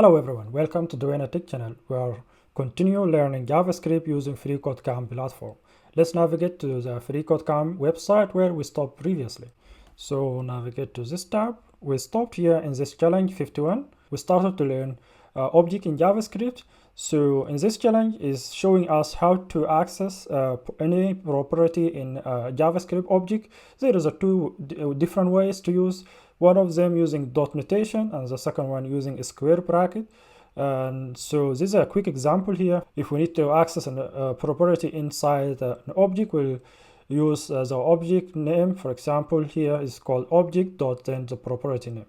Hello everyone, welcome to the Tech channel. We are continue learning JavaScript using FreeCodeCamp platform. Let's navigate to the FreeCodeCamp website where we stopped previously. So navigate to this tab. We stopped here in this challenge 51. We started to learn object in JavaScript. So in this challenge is showing us how to access any property in JavaScript object. There is two different ways to use. One of them using dot notation and the second one using a square bracket. And so this is a quick example here. If we need to access a property inside an object, we'll use the object name. For example, here is called object dot then the property name.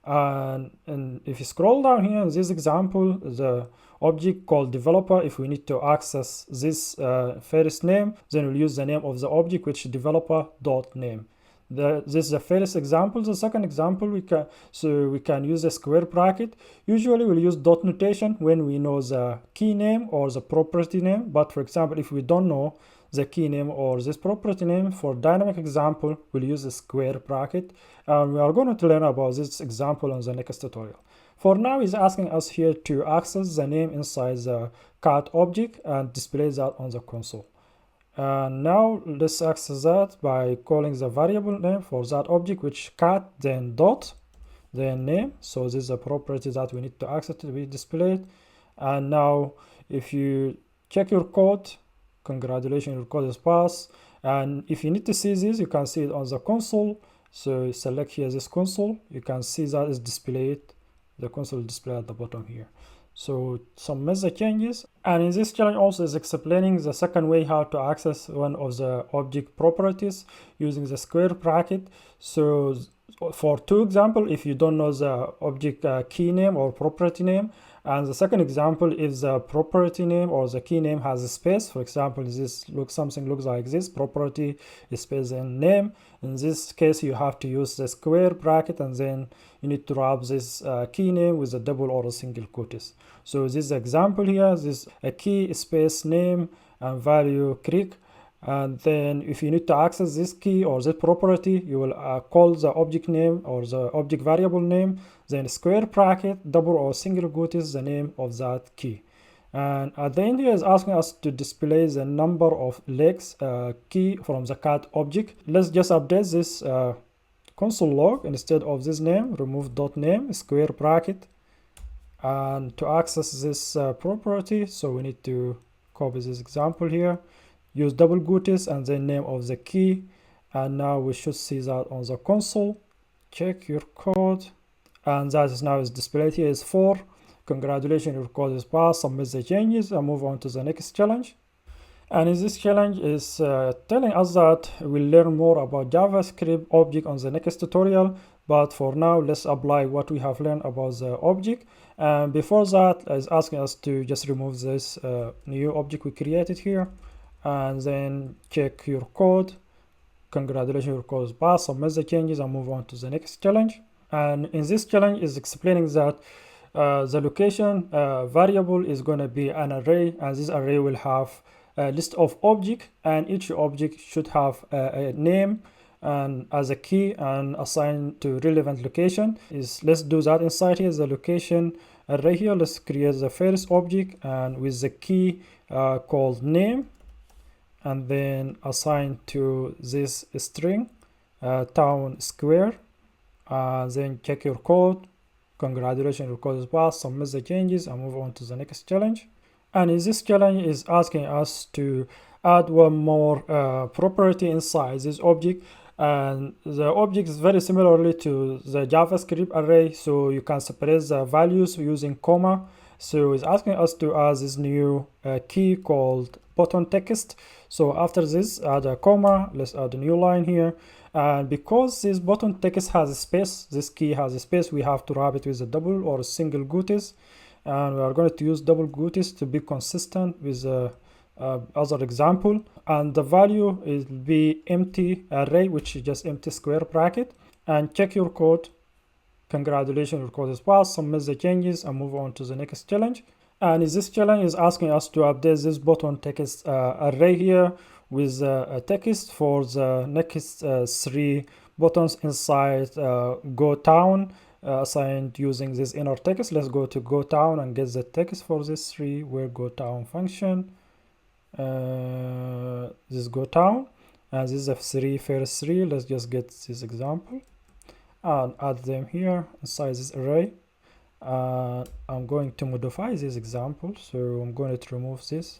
And if you scroll down here in this example, the object called developer, if we need to access this first name, then we'll use the name of the object, which is developer dot name. This is the first example. The second example, we can use a square bracket. Usually we'll use dot notation when we know the key name or the property name. But for example, if we don't know the key name or this property name, for dynamic example, we'll use a square bracket. And we are going to learn about this example on the next tutorial. For now, it's asking us here to access the name inside the cat object and display that on the console. And now let's access that by calling the variable name for that object, which cat then dot then name. So this is a property that we need to access to be displayed. And now if you check your code, congratulations, your code is passed. And if you need to see this, you can see it on the console. So select here this console, you can see that is displayed. The console display at the bottom here. So some message changes, and in this challenge also is explaining the second way how to access one of the object properties using the square bracket. So for two example, if you don't know the object key name or property name, and the second example, if the property name or the key name has a space, for example, something looks like this, property space and name. In this case, you have to use the square bracket, and then you need to wrap this key name with a double or a single quotes. So this example here, this a key space name and value Greek. And then if you need to access this key or this property, you will call the object name or the object variable name, then square bracket, double or single quotes, the name of that key. And at the end here is asking us to display the number of legs key from the cat object. Let's just update this console log. Instead of this name, remove dot name, square bracket. And to access this property, so we need to copy this example here. Use double quotes and then name of the key, and now we should see that on the console. Check your code, and that is now is displayed here is 4. Congratulations, your code is passed. Submit the changes and move on to the next challenge. And in this challenge is telling us that we'll learn more about JavaScript object on the next tutorial, but for now let's apply what we have learned about the object. And before that is asking us to just remove this new object we created here, and then check your code. Congratulations, your code is passed. Submit the changes and move on to the next challenge. And in this challenge is explaining that the location variable is going to be an array, and this array will have a list of objects, and each object should have a name and as a key and assigned to relevant location. Let's do that inside here, the location array here. Let's create the first object and with the key called name, and then assign to this string town square. Then check your code. Congratulations, your code is passed. Submit the changes and move on to the next challenge. And in this challenge is asking us to add one more property inside this object, and the object is very similarly to the JavaScript array, so you can separate the values using comma. So it's asking us to add this new key called button text. So after this, add a comma. Let's add a new line here. And because this button text has a space, this key has a space, we have to wrap it with a double or a single quotes. And we are going to use double quotes to be consistent with the other example. And the value will be empty array, which is just empty square bracket. And check your code. Congratulations, your code is passed. Submit the changes and move on to the next challenge. And this challenge is asking us to update this button text array here with a text for the next 3 buttons inside go town assigned using this inner text. Let's go to go town and get the text for this 3 where go town function. This go town, and this is the first three. Let's just get this example and add them here inside this array. I'm going to modify this example, so I'm going to remove this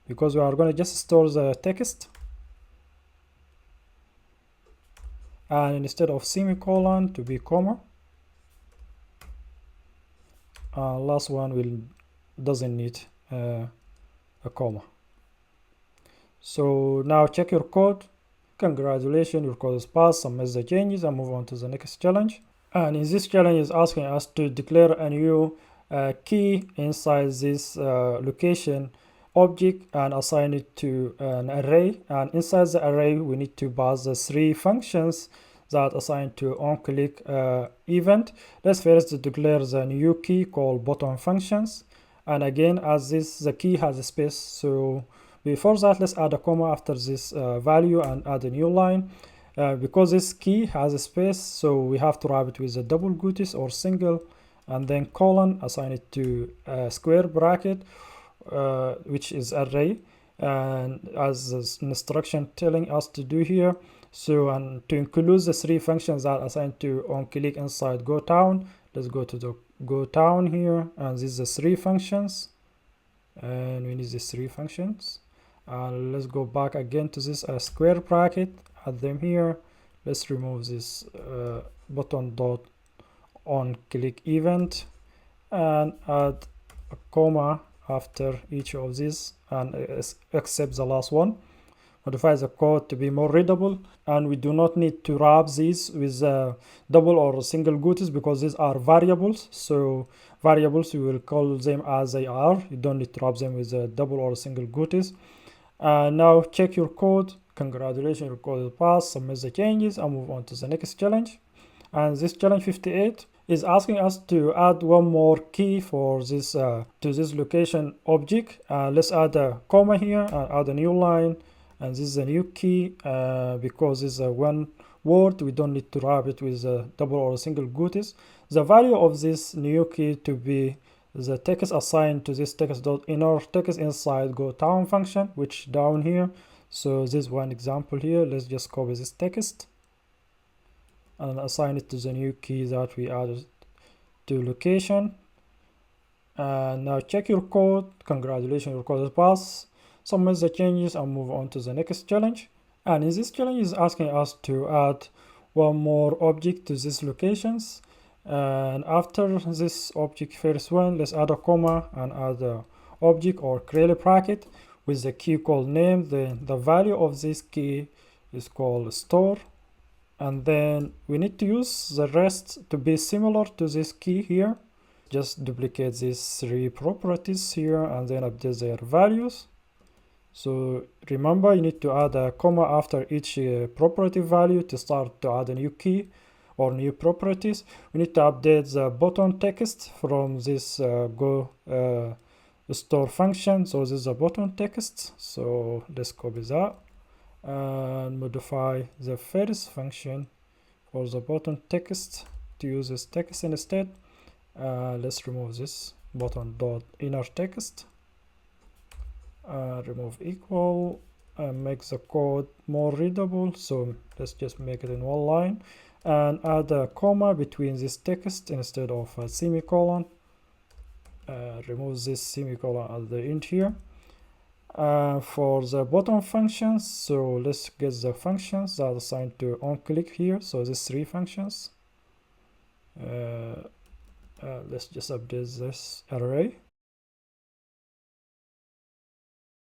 because we are going to just store the text, and instead of semicolon to be comma. Last one doesn't need a comma. So now check your code. Congratulations, your code is passed. Submit the changes and move on to the next challenge. And in this challenge is asking us to declare a new key inside this location object and assign it to an array. And inside the array we need to pass the 3 functions that assign to onClick event. Let's first declare the new key called button functions. And again, as the key has a space, so before that let's add a comma after this value and add a new line. Because this key has a space, so we have to wrap it with a double quotes or single, and then colon, assign it to a square bracket, which is array, and as this instruction telling us to do here. So, and to include the 3 functions that assigned to onClick inside go town, let's go to the go town here, and these are the 3 functions, and we need these 3 functions. Let's go back again to this square bracket, add them here. Let's remove this button dot onClick event and add a comma after each of these, and except the last one. Modify the code to be more readable, and we do not need to wrap these with double or single quotes because these are variables. So variables, we will call them as they are. You don't need to wrap them with double or single quotes. Now check your code. Congratulations, your code is passed. Submit the changes and move on to the next challenge. And this challenge 58 is asking us to add one more key for this to this location object. Let's add a comma here and add a new line, and this is a new key because it's a one word. We don't need to wrap it with a double or a single quotes. The value of this new key to be the text assigned to this text dot inner text inside go town function, which down here. So this one example here, let's just copy this text and assign it to the new key that we added to location. And now check your code. Congratulations, your code is passed. Submit the changes and move on to the next challenge. And in this challenge is asking us to add one more object to these locations. And after this object first one, let's add a comma and add a object or curly bracket with the key called name. Then the value of this key is called store, and then we need to use the rest to be similar to this key here. Just duplicate these 3 properties here and then update their values. So remember, you need to add a comma after each property value to start to add a new key or new properties. We need to update the button text from this go store function. So this is a button text, so let's copy that and modify the first function for the button text to use this text instead. Let's remove this button dot inner text, remove equal, and make the code more readable. So let's just make it in one line and add a comma between this text instead of a semicolon. Remove this semicolon at the end here. For the button functions, so let's get the functions that are assigned to onClick here. So these 3 functions. Let's just update this array.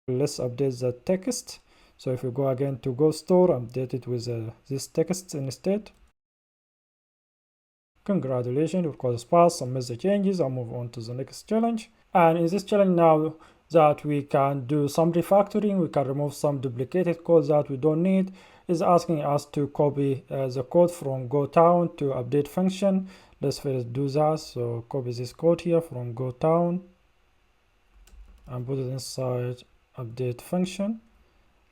Let's update the text. So if you go again to go store, update it with this text instead. Congratulations, your code is passed. Submit the changes and move on to the next challenge. And in this challenge now that we can do some refactoring, we can remove some duplicated code that we don't need. Is asking us to copy the code from go town to update function. Let's first do that. So copy this code here from go town and put it inside update function.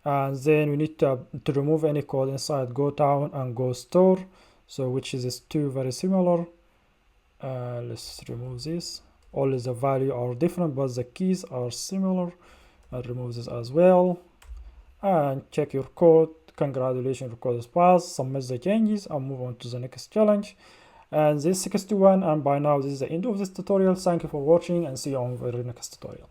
And then we need to remove any code inside go town and go store. So which is two very similar. Let's remove this. All the value are different, but the keys are similar. I'll remove this as well. And check your code. Congratulations, your code is passed. Submit the changes and move on to the next challenge. And this is 61, and by now this is the end of this tutorial. Thank you for watching and see you on the very next tutorial.